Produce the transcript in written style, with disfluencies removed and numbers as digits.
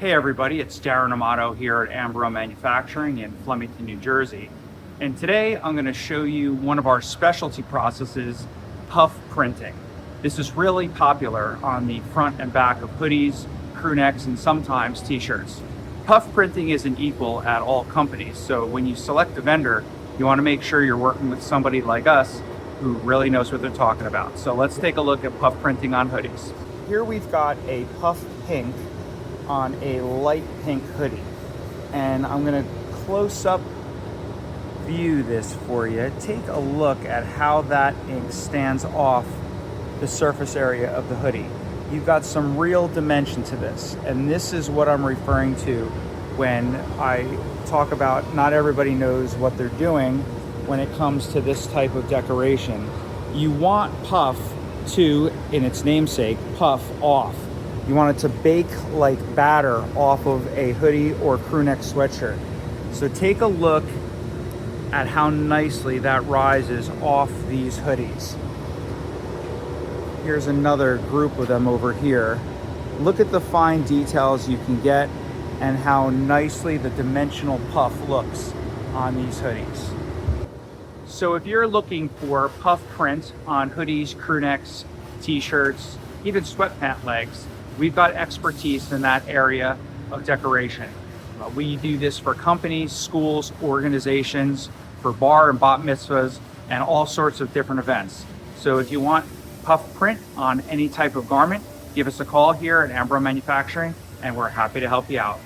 Hey everybody, it's Darren Amato here at AMBRO Manufacturing in Flemington, New Jersey. And today I'm going to show you one of our specialty processes, puff printing. This is really popular on the front and back of hoodies, crewnecks, and sometimes t-shirts. Puff printing isn't equal at all companies, so when you select a vendor, you want to make sure you're working with somebody like us who really knows what they're talking about. So let's take a look at puff printing on hoodies. Here we've got a puff pink on a light pink hoodie, and I'm going to close up view this for you. Take a look at how that ink stands off the surface area of the hoodie. You've got some real dimension to this, and this is what I'm referring to when I talk about not everybody knows what they're doing when it comes to this type of decoration. You want puff to, in its namesake, puff off. You want it to bake like batter off of a hoodie or crewneck sweatshirt. So take a look at how nicely that rises off these hoodies. Here's another group of them over here. Look at the fine details you can get and how nicely the dimensional puff looks on these hoodies. So if you're looking for puff print on hoodies, crewnecks, t-shirts, even sweatpant legs, we've got expertise in that area of decoration. We do this for companies, schools, organizations, for bar and bat mitzvahs, and all sorts of different events. So if you want puff print on any type of garment, give us a call here at AMBRO Manufacturing, and we're happy to help you out.